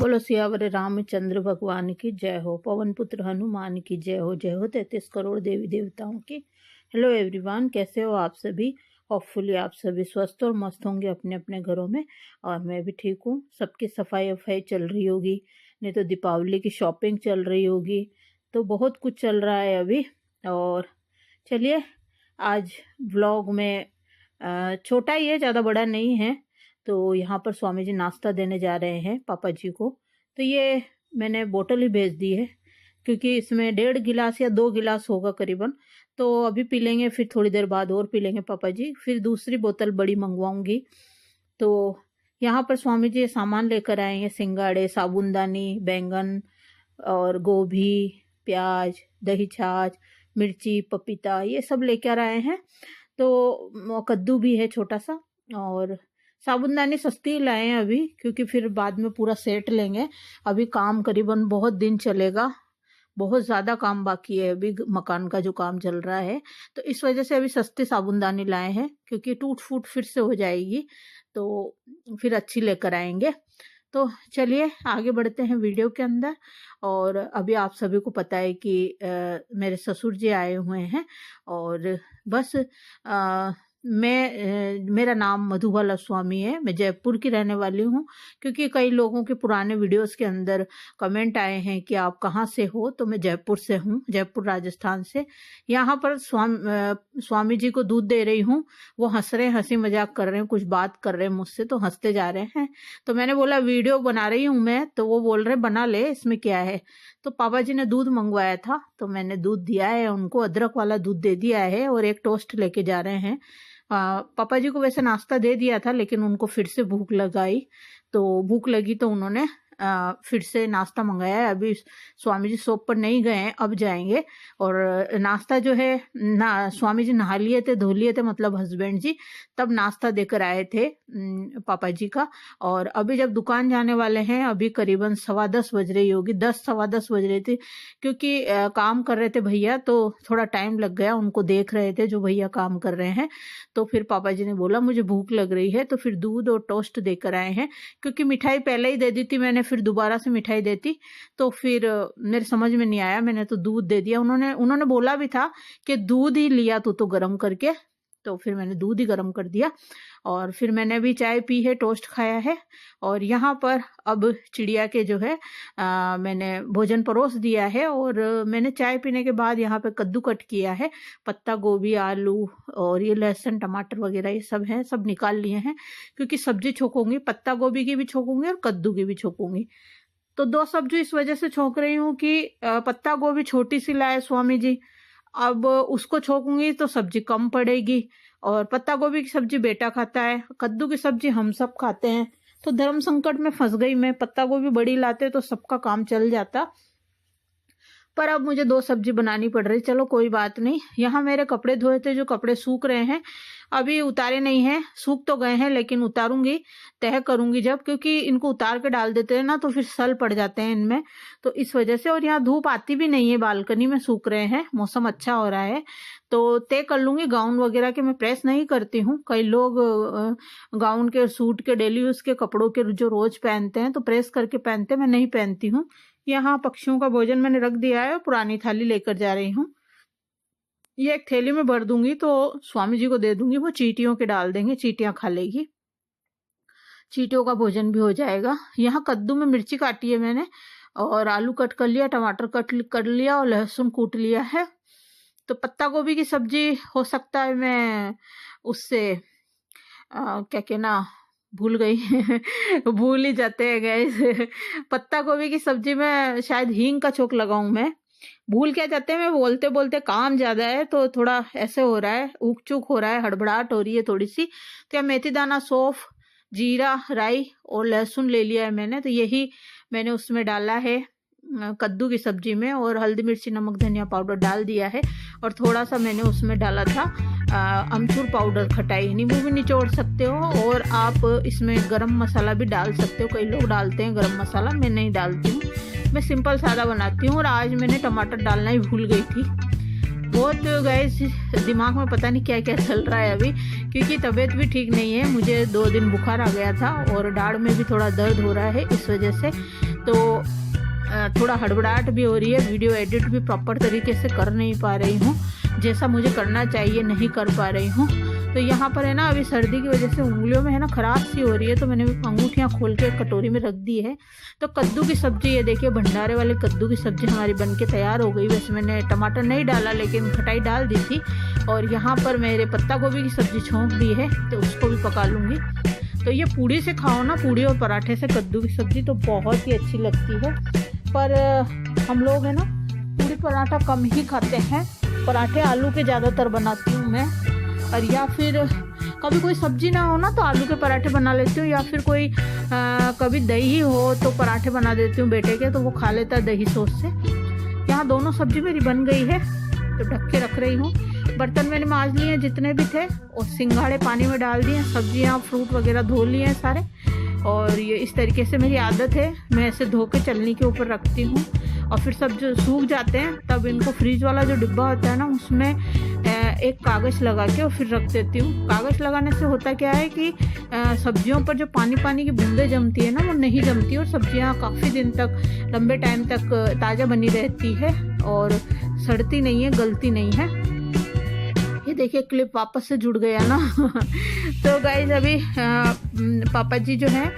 बोलो सियावर रामचंद्र भगवान की जय हो। पवन पुत्र हनुमान की जय हो। जय हो 33 करोड़ देवी देवताओं की। हेलो एवरीवन, कैसे हो आप सभी। होपफुली आप सभी स्वस्थ और मस्त होंगे अपने अपने घरों में, और मैं भी ठीक हूँ। सबकी सफाई वफाई चल रही होगी, नहीं तो दीपावली की शॉपिंग चल रही होगी, तो बहुत कुछ चल रहा है अभी। और चलिए आज व्लॉग में छोटा ही है, ज़्यादा बड़ा नहीं है। तो यहाँ पर स्वामी जी नाश्ता देने जा रहे हैं पापा जी को। तो ये मैंने बोतल ही भेज दी है, क्योंकि इसमें 1.5 गिलास या 2 गिलास होगा करीबन। तो अभी पी लेंगे, फिर थोड़ी देर बाद और पी लेंगे पापा जी, फिर दूसरी बोतल बड़ी मंगवाऊंगी। तो यहाँ पर स्वामी जी सामान लेकर आए हैं, सिंगाड़े, साबुनदानी, बैंगन और गोभी, प्याज, दही छाछ, मिर्ची, पपीता, ये सब लेकर आए हैं। तो कद्दू भी है छोटा सा, और साबुनदानी सस्ती लाए हैं अभी, क्योंकि फिर बाद में पूरा सेट लेंगे। अभी काम करीबन बहुत दिन चलेगा, बहुत ज़्यादा काम बाकी है अभी, मकान का जो काम चल रहा है। तो इस वजह से अभी सस्ती साबुनदानी लाए हैं, क्योंकि टूट फूट फिर से हो जाएगी, तो फिर अच्छी लेकर आएंगे। तो चलिए आगे बढ़ते हैं वीडियो के अंदर। और अभी आप सभी को पता है कि मेरे ससुर जी आए हुए हैं, और बस मेरा नाम मधुबाला स्वामी है। मैं जयपुर की रहने वाली हूँ, क्योंकि कई लोगों के पुराने वीडियोस के अंदर कमेंट आए हैं कि आप कहाँ से हो। तो मैं जयपुर से हूँ, जयपुर राजस्थान से। यहाँ पर स्वामी जी को दूध दे रही हूँ। वो हंस रहे हैं, हंसी मजाक कर रहे हैं, कुछ बात कर रहे हैं मुझसे, तो हंसते जा रहे हैं। तो मैंने बोला वीडियो बना रही हूँ मैं, तो वो बोल रहे बना ले, इसमें क्या है। तो पापा जी ने दूध मंगवाया था, तो मैंने दूध दिया है उनको, अदरक वाला दूध दे दिया है, और एक टोस्ट लेके जा रहे हैं। पापा जी को वैसे नाश्ता दे दिया था, लेकिन उनको फिर से भूख लगाई, तो भूख लगी तो उन्होंने फिर से नाश्ता मंगाया है। अभी स्वामी जी शॉप पर नहीं गए हैं, अब जाएंगे। और नाश्ता जो है ना, स्वामी जी नहा लिए थे, धो लिए थे, मतलब हस्बैंड जी, तब नाश्ता देकर आए थे पापा जी का। और अभी जब दुकान जाने वाले हैं, अभी करीबन 10:15 बज रही होगी, 10 सवा 10 बज रही थी, क्योंकि काम कर रहे थे भैया, तो थोड़ा टाइम लग गया। उनको देख रहे थे जो भैया काम कर रहे हैं। तो फिर पापा जी ने बोला मुझे भूख लग रही है, तो फिर दूध और टोस्ट देकर आए हैं, क्योंकि मिठाई पहले ही दे दी थी मैंने, फिर दोबारा से मिठाई देती तो फिर मेरे समझ में नहीं आया, मैंने तो दूध दे दिया। उन्होंने बोला भी था कि दूध ही लिया तो गर्म करके, तो फिर मैंने दूध ही गर्म कर दिया। और फिर मैंने भी चाय पी है, टोस्ट खाया है। और यहाँ पर अब चिड़िया के जो है मैंने भोजन परोस दिया है, और मैंने चाय पीने के बाद यहाँ पे कद्दू कट किया है, पत्ता गोभी, आलू और ये लहसुन, टमाटर वगैरह ये सब है, सब निकाल लिए हैं, क्योंकि सब्जी छोकूंगी, पत्ता गोभी की भी छोकूंगी और कद्दू की भी छोकूंगी। तो 2 सब्जी इस वजह से छोक रही हूँ कि पत्ता गोभी छोटी सी लाए स्वामी जी, अब उसको छोकूंगी तो सब्जी कम पड़ेगी, और पत्ता गोभी की सब्जी बेटा खाता है, कद्दू की सब्जी हम सब खाते हैं। तो धर्म संकट में फंस गई मैं, पत्ता गोभी बड़ी लाते तो सबका काम चल जाता, पर अब मुझे 2 सब्जी बनानी पड़ रही। चलो कोई बात नहीं। यहाँ मेरे कपड़े धोए थे, जो कपड़े सूख रहे हैं, अभी उतारे नहीं हैं, सूख तो गए हैं, लेकिन उतारूंगी, तह करूंगी जब, क्योंकि इनको उतार के डाल देते हैं ना तो फिर सल पड़ जाते हैं इनमें, तो इस वजह से। और यहाँ धूप आती भी नहीं है, बालकनी में सूख रहे हैं, मौसम अच्छा हो रहा है, तो तय कर लूंगी। गाउन वगैरह के मैं प्रेस नहीं करती हूँ। कई लोग गाउन के, सूट के, डेली यूज के कपड़ों के जो रोज पहनते हैं तो प्रेस करके पहनते, मैं नहीं पहनती हूँ। यहाँ पक्षियों का भोजन मैंने रख दिया है, पुरानी थाली लेकर जा रही हूँ। ये एक थैली में भर दूंगी, तो स्वामी जी को दे दूंगी, वो चींटियों के डाल देंगे, चींटियां खा लेगी, चींटियों का भोजन भी हो जाएगा। यहाँ कद्दू में मिर्ची काटी है मैंने, और आलू कट कर लिया, टमाटर कट कर लिया, और लहसुन कूट लिया है। तो पत्ता गोभी की सब्जी हो सकता है मैं उससे क्या कहना, भूल गई भूल ही जाते हैं गैस। पत्ता गोभी की सब्जी में शायद हींग का छोक लगाऊं मैं, भूल क्या जाते हैं, मैं बोलते बोलते काम ज्यादा है तो थोड़ा ऐसे हो रहा है, ऊक चूक हो रहा है, हड़बड़ाहट हो रही है थोड़ी सी। तो या मेथी दाना, सौंफ, जीरा, राई और लहसुन ले लिया है मैंने, तो यही मैंने उसमें डाला है कद्दू की सब्जी में, और हल्दी, मिर्ची, नमक, धनिया पाउडर डाल दिया है। और थोड़ा सा मैंने उसमें डाला था अमचूर पाउडर, खटाई, नींबू भी निचोड़ सकते हो, और आप इसमें गरम मसाला भी डाल सकते हो। कई लोग डालते हैं गरम मसाला, मैं नहीं डालती हूँ, मैं सिंपल सादा बनाती हूँ। और आज मैंने टमाटर डालना ही भूल गई थी। बहुत गाइस दिमाग में पता नहीं क्या क्या चल रहा है अभी, क्योंकि तबीयत भी ठीक नहीं है, मुझे 2 दिन बुखार आ गया था और दाढ़ में भी थोड़ा दर्द हो रहा है, इस वजह से तो थोड़ा हड़बड़ाहट भी हो रही है। वीडियो एडिट भी प्रॉपर तरीके से कर नहीं पा रही हूँ, जैसा मुझे करना चाहिए नहीं कर पा रही हूँ। तो यहाँ पर है ना, अभी सर्दी की वजह से उंगलियों में है ना खराश सी हो रही है, तो मैंने अंगूठियाँ खोल के कटोरी में रख दी है। तो कद्दू की सब्ज़ी, ये देखिए भंडारे वाले कद्दू की सब्ज़ी हमारी बन के तैयार हो गई। वैसे मैंने टमाटर नहीं डाला, लेकिन खटाई डाल दी थी। और यहाँ पर मेरे पत्ता गोभी की सब्ज़ी छोंक दी है, तो उसको भी पका लूँगी। तो ये पूड़ी से खाओ ना, पूड़ी और पराठे से कद्दू की सब्ज़ी तो बहुत ही अच्छी लगती है। पर हम लोग है ना पूड़ी पराठा कम ही खाते हैं, पराठे आलू के ज़्यादातर बनाती हूँ मैं। और या फिर कभी कोई सब्जी ना हो ना तो आलू के पराठे बना लेती हूँ, या फिर कोई कभी दही हो तो पराठे बना देती हूँ बेटे के, तो वो खा लेता है दही सॉस से। यहाँ दोनों सब्जी मेरी बन गई है, तो ढक के रख रही हूँ। बर्तन मैंने मांज लिए हैं जितने भी थे, और सिंघाड़े पानी में डाल दिए, सब्जियाँ फ्रूट वगैरह धो लिए हैं सारे। और ये इस तरीके से मेरी आदत है, मैं ऐसे धो के चलनी के ऊपर रखती हूँ। और फिर सब जो सूख जाते हैं तब इनको फ्रीज वाला जो डिब्बा होता है ना, उसमें एक कागज़ लगा के और फिर रख देती हूँ। कागज़ लगाने से होता क्या है कि सब्जियों पर जो पानी पानी की बूंदें जमती है ना, वो नहीं जमती और सब्जियाँ काफ़ी दिन तक, लंबे टाइम तक ताज़ा बनी रहती है और सड़ती नहीं है, गलती नहीं है। ये देखिए क्लिप वापस से जुड़ गया ना। तो गाइज अभी पापा जी जो हैं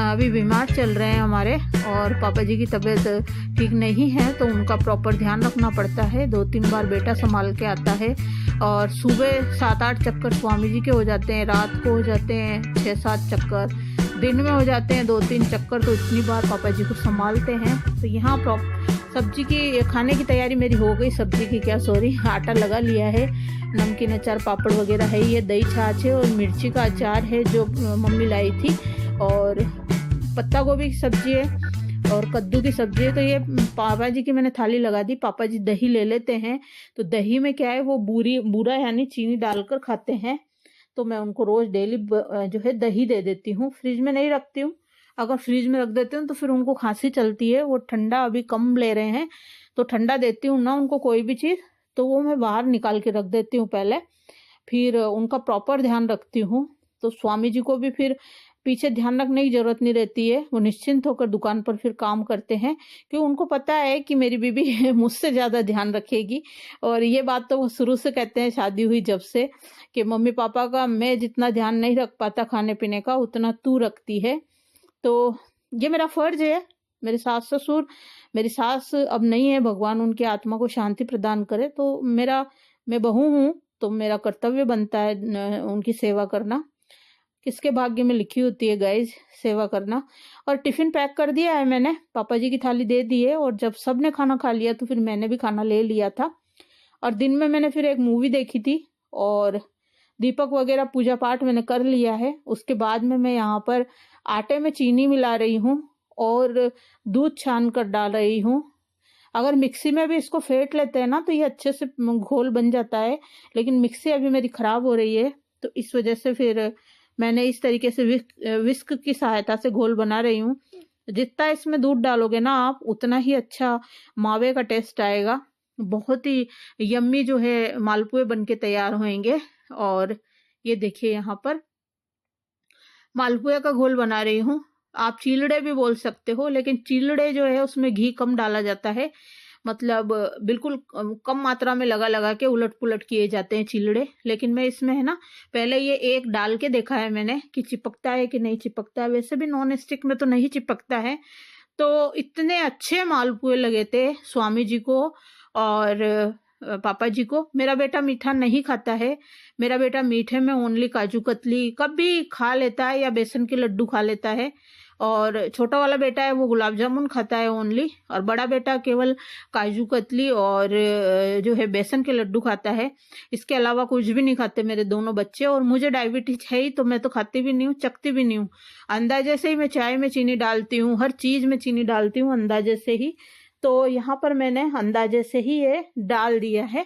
अभी बीमार चल रहे हैं हमारे, और पापा जी की तबीयत ठीक नहीं है, तो उनका प्रॉपर ध्यान रखना पड़ता है। 2-3 बार बेटा संभाल के आता है, और सुबह 7-8 चक्कर स्वामी जी के हो जाते हैं, रात को हो जाते हैं 6-7 चक्कर, दिन में हो जाते हैं 2-3 चक्कर। तो इतनी बार पापा जी को संभालते हैं। तो यहाँ सब्जी की खाने की तैयारी मेरी हो गई, सब्जी की क्या सॉरी, आटा लगा लिया है, नमकीन अचार पापड़ वगैरह है, ये दही छाछ है और मिर्ची का अचार है जो मम्मी लाई थी, और पत्ता गोभी की सब्जी है और कद्दू की सब्जी है। तो ये पापा जी की मैंने थाली लगा दी। पापा जी दही ले लेते हैं, तो दही में क्या है वो बूरा यानी चीनी डालकर खाते हैं। तो मैं उनको रोज़ डेली जो है दही दे देती हूँ, फ्रिज में नहीं रखती हूँ। अगर फ्रिज में रख देती हूँ तो फिर उनको खांसी चलती है, वो ठंडा अभी कम ले रहे हैं, तो ठंडा देती हूँ ना उनको कोई भी चीज़, तो वो मैं बाहर निकाल के रख देती हूँ पहले, फिर उनका प्रॉपर ध्यान रखती हूँ। तो स्वामी जी को भी फिर पीछे ध्यान रखने की ज़रूरत नहीं रहती है, वो निश्चिंत होकर दुकान पर फिर काम करते हैं, क्योंकि उनको पता है कि मेरी बीबी मुझसे ज़्यादा ध्यान रखेगी। और ये बात तो वो शुरू से कहते हैं शादी हुई जब से, कि मम्मी पापा का मैं जितना ध्यान नहीं रख पाता खाने पीने का, उतना तू रखती है। तो ये मेरा फ़र्ज़ है। मेरे सास ससुर, मेरी सास अब नहीं है, भगवान उनकी आत्मा को शांति प्रदान करे, तो मैं बहू हूँ, तो मेरा कर्तव्य बनता है उनकी सेवा करना। किसके भाग्य में लिखी होती है गाइज सेवा करना। और टिफ़िन पैक कर दिया है मैंने, पापा जी की थाली दे दी है, और जब सब ने खाना खा लिया तो फिर मैंने भी खाना ले लिया था। और दिन में मैंने फिर एक मूवी देखी थी, और दीपक वगैरह पूजा पाठ मैंने कर लिया है। उसके बाद में मैं यहाँ पर आटे में चीनी मिला रही हूँ और दूध छान कर डाल रही हूँ। अगर मिक्सी में भी इसको फेंट लेते हैं ना तो ये अच्छे से घोल बन जाता है, लेकिन मिक्सी अभी मेरी ख़राब हो रही है, तो इस वजह से फिर मैंने इस तरीके से विस्क की सहायता से घोल बना रही हूँ। जितना इसमें दूध डालोगे ना आप, उतना ही अच्छा मावे का टेस्ट आएगा, बहुत ही यम्मी जो है मालपुए बन के तैयार होंगे। और ये देखिए यहाँ पर मालपुए का घोल बना रही हूँ। आप चीलड़े भी बोल सकते हो, लेकिन चीलड़े जो है उसमें घी कम डाला जाता है, मतलब बिल्कुल कम मात्रा में लगा के उलट पुलट किए जाते हैं चीलड़े। लेकिन मैं इसमें है ना पहले ये एक डाल के देखा है मैंने कि चिपकता है कि नहीं चिपकता है। वैसे भी नॉन स्टिक में तो नहीं चिपकता है। तो इतने अच्छे मालपुए लगे थे स्वामी जी को और पापा जी को। मेरा बेटा मीठा नहीं खाता है, मेरा बेटा मीठे में ओनली काजू कतली कभी खा लेता है या बेसन के लड्डू खा लेता है, और छोटा वाला बेटा है वो गुलाब जामुन खाता है ओनली, और बड़ा बेटा केवल काजू कतली और जो है बेसन के लड्डू खाता है। इसके अलावा कुछ भी नहीं खाते मेरे दोनों बच्चे। और मुझे डायबिटीज है ही, तो मैं तो खाती भी नहीं हूँ, चखती भी नहीं हूँ। अंदाजे से ही मैं चाय में चीनी डालती हूँ, हर चीज़ में चीनी डालती हूँ अंदाजे से ही। तो यहाँ पर मैंने अंदाजे से ही ये डाल दिया है।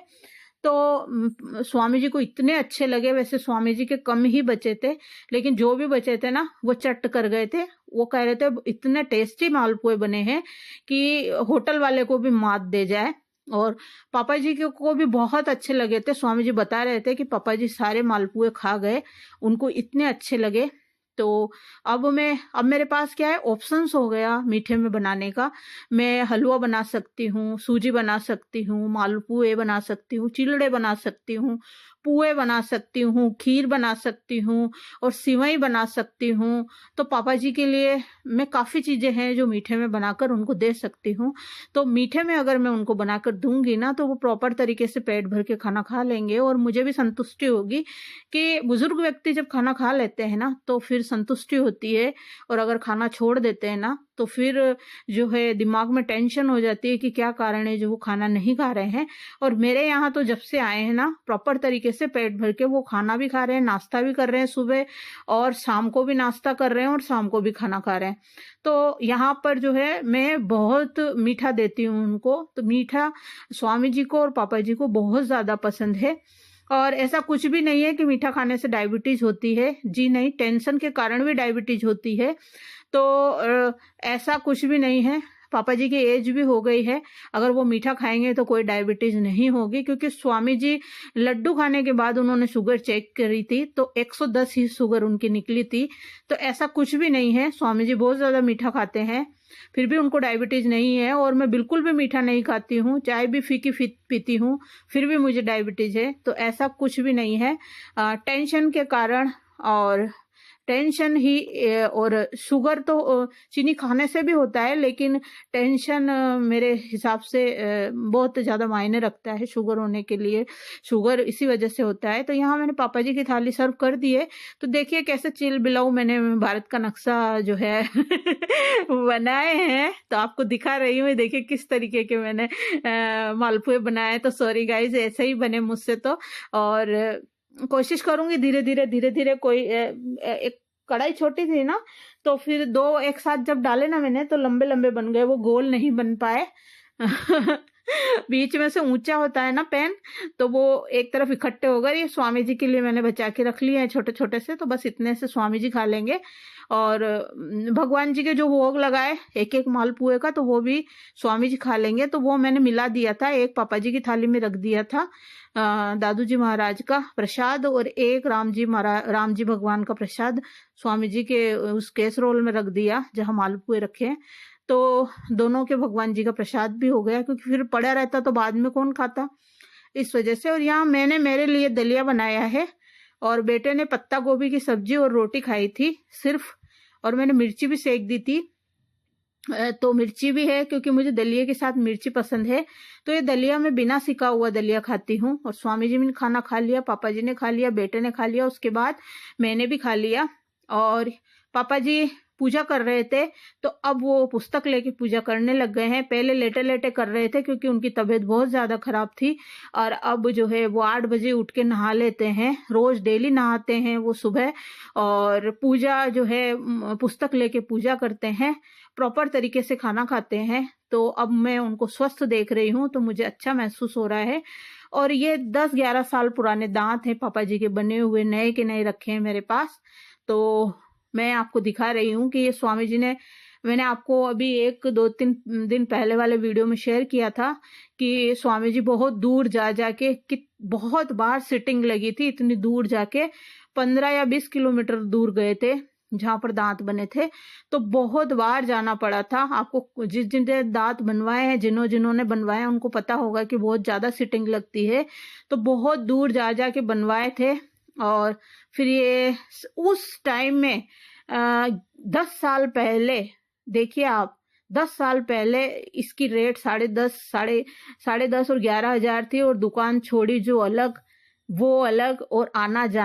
तो स्वामी जी को इतने अच्छे लगे। वैसे स्वामी जी के कम ही बचे थे, लेकिन जो भी बचे थे ना वो चट कर गए थे। वो कह रहे थे इतने टेस्टी मालपुए बने हैं कि होटल वाले को भी मात दे जाए। और पापा जी को भी बहुत अच्छे लगे थे। स्वामी जी बता रहे थे कि पापा जी सारे मालपुए खा गए, उनको इतने अच्छे लगे। तो अब मेरे पास क्या है, ऑप्शंस हो गया मीठे में बनाने का। मैं हलवा बना सकती हूँ, सूजी बना सकती हूँ, मालपुए बना सकती हूँ, चिलड़े बना सकती हूँ, पुए बना सकती हूँ, खीर बना सकती हूँ और सिवई बना सकती हूँ। तो पापा जी के लिए मैं काफ़ी चीज़ें हैं जो मीठे में बनाकर उनको दे सकती हूँ। तो मीठे में अगर मैं उनको बनाकर दूंगी ना, तो वो प्रॉपर तरीके से पेट भर के खाना खा लेंगे और मुझे भी संतुष्टि होगी कि बुजुर्ग व्यक्ति जब खाना खा लेते हैं ना, तो फिर संतुष्टि होती है। और अगर खाना छोड़ देते हैं ना, तो फिर जो है दिमाग में टेंशन हो जाती है कि क्या कारण है जो वो खाना नहीं खा रहे हैं। और मेरे यहाँ तो जब से आए हैं ना, प्रॉपर तरीके से पेट भर के वो खाना भी खा रहे हैं, नाश्ता भी कर रहे हैं सुबह, और शाम को भी नाश्ता कर रहे हैं और शाम को भी खाना खा रहे हैं। तो यहाँ पर जो है मैं बहुत मीठा देती हूँ उनको। तो मीठा स्वामी जी को और पापा जी को बहुत ज़्यादा पसंद है। और ऐसा कुछ भी नहीं है कि मीठा खाने से डायबिटीज होती है, जी नहीं, टेंशन के कारण भी डायबिटीज होती है। तो ऐसा कुछ भी नहीं है। पापा जी की एज भी हो गई है, अगर वो मीठा खाएंगे तो कोई डायबिटीज नहीं होगी, क्योंकि स्वामी जी लड्डू खाने के बाद उन्होंने शुगर चेक करी थी तो 110 ही शुगर उनकी निकली थी। तो ऐसा कुछ भी नहीं है। स्वामी जी बहुत ज्यादा मीठा खाते हैं, फिर भी उनको डायबिटीज नहीं है। और मैं बिल्कुल भी मीठा नहीं खाती हूँ, चाय भी फीकी पीती हूँ, फिर भी मुझे डायबिटीज है। तो ऐसा कुछ भी नहीं है। टेंशन के कारण, और टेंशन ही और शुगर तो चीनी खाने से भी होता है, लेकिन टेंशन मेरे हिसाब से बहुत ज़्यादा मायने रखता है शुगर होने के लिए। शुगर इसी वजह से होता है। तो यहाँ मैंने पापा जी की थाली सर्व कर दी है। तो देखिए कैसे चिल बिलाऊ मैंने भारत का नक्शा जो है बनाए हैं, तो आपको दिखा रही हूँ। देखिए किस तरीके के मैंने मालपुए बनाए। तो सॉरी गाइज, ऐसे ही बने मुझसे तो। और कोशिश करूंगी धीरे धीरे कोई एक कढ़ाई छोटी थी ना, तो फिर दो एक साथ जब डाले ना मैंने, तो लंबे लंबे बन गए, वो गोल नहीं बन पाए। बीच में से ऊंचा होता है ना पैन, तो वो एक तरफ इकट्ठे हो गए। ये स्वामी जी के लिए मैंने बचा के रख लिए हैं छोटे छोटे से, तो बस इतने से स्वामी जी खा लेंगे। और भगवान जी के जो भोग लगाए एक एक मालपुए का, तो वो भी स्वामी जी खा लेंगे। तो वो मैंने मिला दिया था, एक पापा जी की थाली में रख दिया था दादू जी महाराज का प्रसाद, और एक राम जी भगवान का प्रसाद स्वामी जी के उस कैसरोल में रख दिया जहाँ मालपुए रखे। तो दोनों के भगवान जी का प्रसाद भी हो गया, क्योंकि फिर पड़ा रहता तो बाद में कौन खाता, इस वजह से। और यहाँ मैंने मेरे लिए दलिया बनाया है, और बेटे ने पत्ता गोभी की सब्जी और रोटी खाई थी सिर्फ, और मैंने मिर्ची भी सेक दी थी। तो मिर्ची भी है क्योंकि मुझे दलिया के साथ मिर्ची पसंद है। तो ये दलिया मैं बिना सिका हुआ दलिया खाती हूँ। और स्वामी जी ने खाना खा लिया, पापा जी ने खा लिया, बेटे ने खा लिया, उसके बाद मैंने भी खा लिया। और पापा जी पूजा कर रहे थे, तो अब वो पुस्तक लेके पूजा करने लग गए हैं। पहले लेटे लेटे कर रहे थे क्योंकि उनकी तबीयत बहुत ज्यादा खराब थी। और अब जो है वो 8 बजे उठ के नहा लेते हैं, रोज डेली नहाते हैं वो सुबह। और पूजा जो है पुस्तक लेके पूजा करते हैं, प्रॉपर तरीके से खाना खाते हैं। तो अब मैं उनको स्वस्थ देख रही हूँ, तो मुझे अच्छा महसूस हो रहा है। और ये 10-11 साल पुराने दांत हैं पापा जी के बने हुए, नए के नए रखे हैं मेरे पास। तो मैं आपको दिखा रही हूँ कि ये स्वामी जी ने, मैंने आपको अभी 1-2-3 दिन पहले वाले वीडियो में शेयर किया था कि स्वामी जी बहुत दूर जा जाके, कि बहुत बार सिटिंग लगी थी, इतनी दूर जाके 15 या 20 किलोमीटर दूर गए थे जहां पर दांत बने थे। तो बहुत बार जाना पड़ा था। आपको जिनने दांत बनवाए हैं, जिन्होंने बनवाए हैं, उनको पता होगा कि बहुत ज्यादा सिटिंग लगती है। तो बहुत दूर जा जाके बनवाए थे। और फिर ये उस टाइम में 10 साल पहले, देखिए आप, 10 साल पहले इसकी रेट 10.5 साढ़े 10 और 11 हजार थी। और दुकान छोड़ी जो अलग, वो अलग, और आना जाना